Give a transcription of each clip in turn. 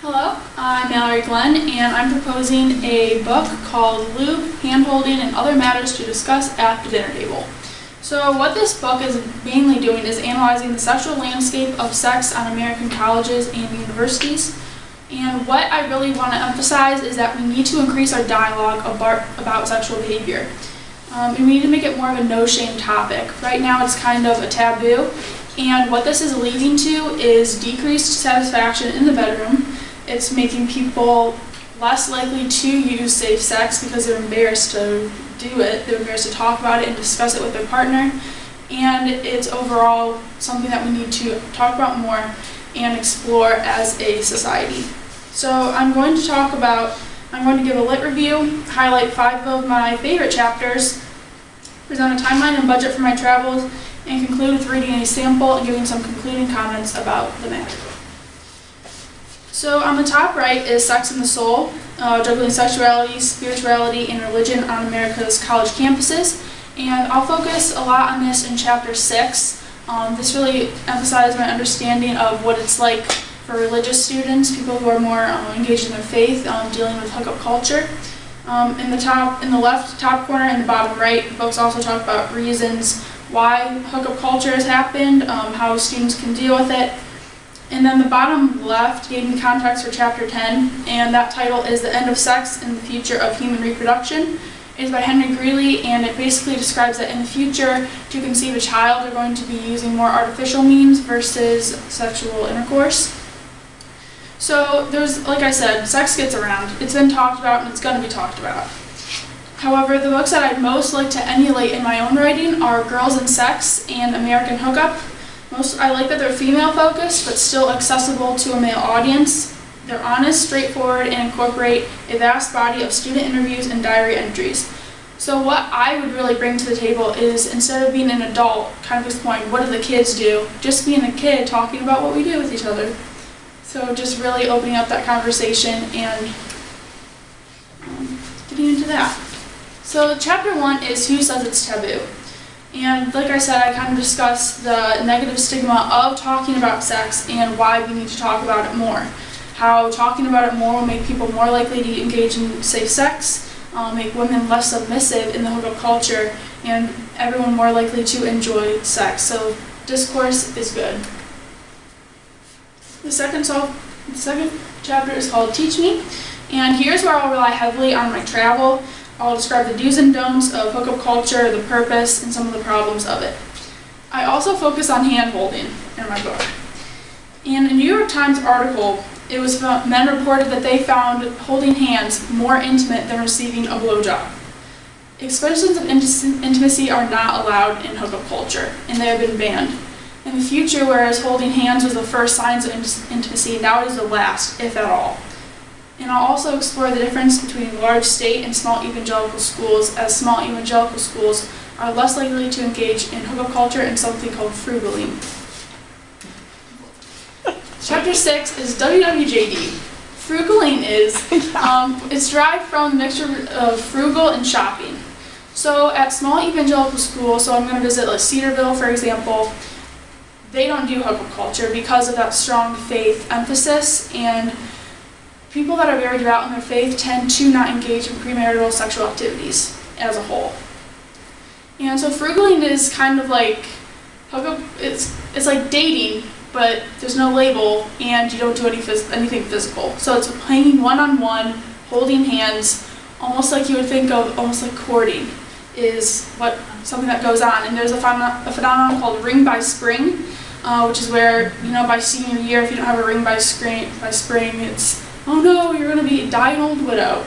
Hello, I'm Mallory Glenn, and I'm proposing a book called Lube, Handholding, and Other Matters to Discuss at the Dinner Table. So what this book is mainly doing is analyzing the sexual landscape of sex on American colleges and universities. And what I really want to emphasize is that we need to increase our dialogue about sexual behavior. And we need to make it more of a no-shame topic. Right now it's kind of a taboo, and what this is leading to is decreased satisfaction in the bedroom. It's making people less likely to use safe sex because they're embarrassed to do it. They're embarrassed to talk about it and discuss it with their partner. And it's overall something that we need to talk about more and explore as a society. So I'm going to give a lit review, highlight 5 of my favorite chapters, present a timeline and budget for my travels, and conclude with reading a sample and giving some concluding comments about the matter. So on the top right is Sex and the Soul, juggling sexuality, spirituality, and religion on America's college campuses. And I'll focus a lot on this in Chapter 6. This really emphasizes my understanding of what it's like for religious students, people who are more engaged in their faith, dealing with hookup culture. In the left top corner and the bottom right, folks also talk about reasons why hookup culture has happened, how students can deal with it. And then the bottom left gave me context for Chapter 10, and that title is The End of Sex and the Future of Human Reproduction. It is by Henry Greeley, and it basically describes that in the future, to conceive a child, they're going to be using more artificial means versus sexual intercourse. So like I said, sex gets around. It's been talked about and it's going to be talked about. However, the books that I'd most like to emulate in my own writing are Girls and Sex and American Hookup. I like that they're female-focused, but still accessible to a male audience. They're honest, straightforward, and incorporate a vast body of student interviews and diary entries. So what I would really bring to the table is, instead of being an adult, kind of exploring what do the kids do, just being a kid talking about what we do with each other. So just really opening up that conversation and getting into that. So Chapter 1 is Who Says It's Taboo? And like I said, I kind of discussed the negative stigma of talking about sex and why we need to talk about it more. How talking about it more will make people more likely to engage in safe sex, make women less submissive in the hookup culture, and everyone more likely to enjoy sex. So discourse is good. The second chapter is called Teach Me, and here's where I'll rely heavily on my travel. I'll describe the do's and don'ts of hookup culture, the purpose, and some of the problems of it. I also focus on hand-holding in my book. In a New York Times article, men reported that they found holding hands more intimate than receiving a blowjob. Expressions of intimacy are not allowed in hookup culture, and they have been banned. In the future, whereas holding hands was the first signs of intimacy, now it is the last, if at all. And I'll also explore the difference between large state and small evangelical schools, as small evangelical schools are less likely to engage in hookup culture and something called frugaling. Chapter 6 is WWJD. Frugaling is, it's derived from the mixture of frugal and shopping. So at small evangelical schools, so I'm going to visit like Cedarville, for example, they don't do hookup culture because of that strong faith emphasis, and people that are very devout in their faith tend to not engage in premarital sexual activities as a whole. And so frugaling is kind of like hookup, it's like dating, but there's no label and you don't do anything physical. So it's hanging one-on-one, holding hands, almost like you would think of almost like courting is something that goes on. And there's a phenomenon called ring by spring, which is where, by senior year, if you don't have a ring by spring, it's, oh no, you're going to be a dying old widow.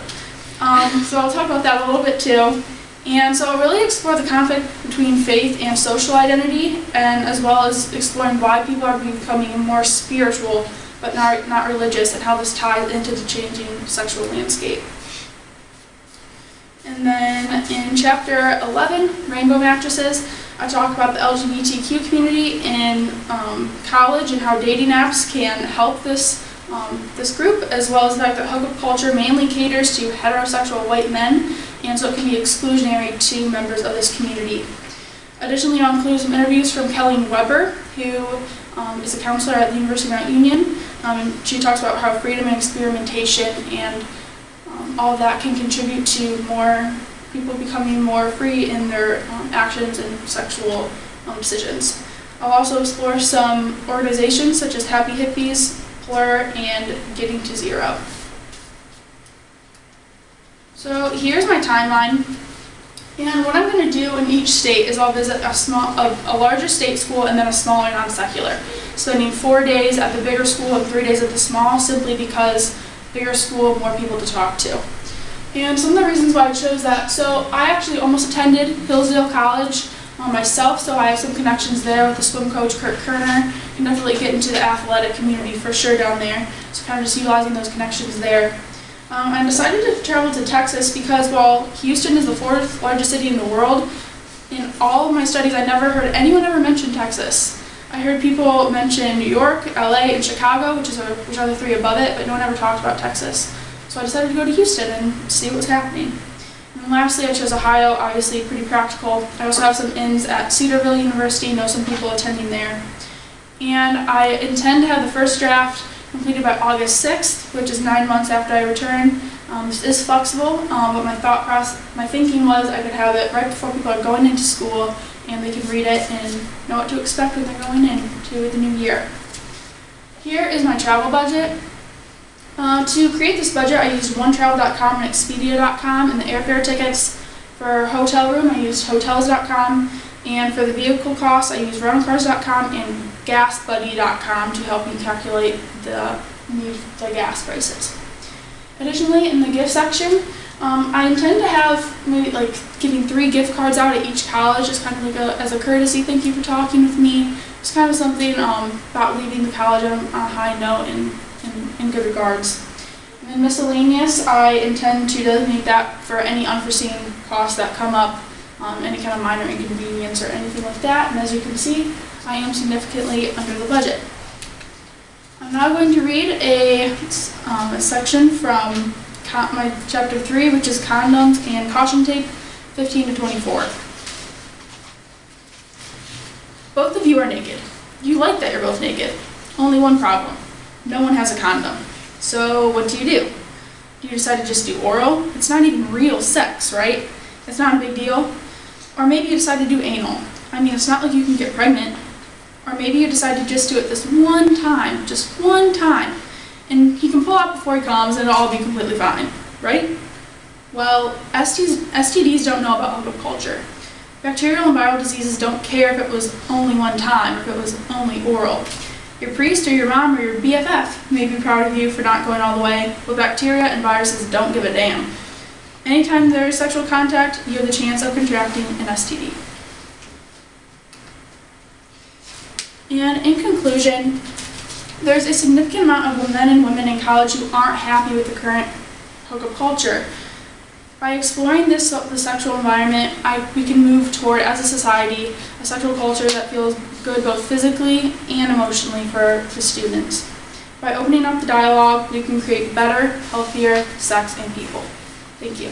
So I'll talk about that a little bit too. And so I'll really explore the conflict between faith and social identity, and as well as exploring why people are becoming more spiritual but not religious, and how this ties into the changing sexual landscape. And then in Chapter 11, Rainbow Mattresses, I talk about the LGBTQ community in college and how dating apps can help this group, as well as the fact that hookup culture mainly caters to heterosexual white men, and so it can be exclusionary to members of this community. Additionally, I'll include some interviews from Kelly Weber, who is a counselor at the University of Mount Union, She talks about how freedom and experimentation and all of that can contribute to more people becoming more free in their actions and sexual decisions. I'll also explore some organizations such as Happy Hippies, Plur, and Getting to Zero. So here's my timeline. And what I'm going to do in each state is I'll visit a larger state school and then a smaller non-secular, spending 4 days at the bigger school and 3 days at the small, simply because bigger school, more people to talk to. And some of the reasons why I chose that, so I actually almost attended Hillsdale College myself, so I have some connections there with the swim coach, Kurt Kerner. Can definitely get into the athletic community for sure down there, so kind of just utilizing those connections there. I decided to travel to Texas because while Houston is the 4th largest city in the world, in all of my studies I never heard anyone ever mention Texas. I heard people mention New York, LA, and Chicago, which are the 3 above it, but no one ever talked about Texas. So I decided to go to Houston and see what was happening. And then lastly, I chose Ohio, obviously pretty practical. I also have some ins at Cedarville University, know some people attending there. And I intend to have the first draft completed by August 6th, which is 9 months after I return. This is flexible, but my thinking was I could have it right before people are going into school and they can read it and know what to expect when they're going into the new year. Here is my travel budget. To create this budget, I used onetravel.com and expedia.com, and the airfare tickets. For hotel room, I used hotels.com, and for the vehicle costs, I used rentalcars.com and gasbuddy.com to help me calculate the gas prices. Additionally, in the gift section, I intend to have maybe giving 3 gift cards out at each college, just kind of as a courtesy. Thank you for talking with me. It's kind of something about leaving the college on a high note and in good regards. And then miscellaneous, I intend to designate that for any unforeseen costs that come up, any kind of minor inconvenience or anything like that. And as you can see, I am significantly under the budget. I'm now going to read a section from my chapter 3, which is condoms and caution tape, 15 to 24. Both of you are naked. You like that you're both naked. Only one problem. No one has a condom. So what do? Do you decide to just do oral? It's not even real sex, right? It's not a big deal. Or maybe you decide to do anal. I mean, it's not like you can get pregnant. Or maybe you decide to just do it this one time, just one time. And he can pull out before he comes and it'll all be completely fine, right? Well, STDs don't know about hookup culture. Bacterial and viral diseases don't care if it was only one time or if it was only oral. Your priest or your mom or your BFF may be proud of you for not going all the way, but bacteria and viruses don't give a damn. Anytime there is sexual contact, you have the chance of contracting an STD. And in conclusion, there's a significant amount of men and women in college who aren't happy with the current hookup culture. By exploring the sexual environment, we can move toward, as a society, a sexual culture that feels good both physically and emotionally for the students. By opening up the dialogue, we can create better, healthier sex and people. Thank you.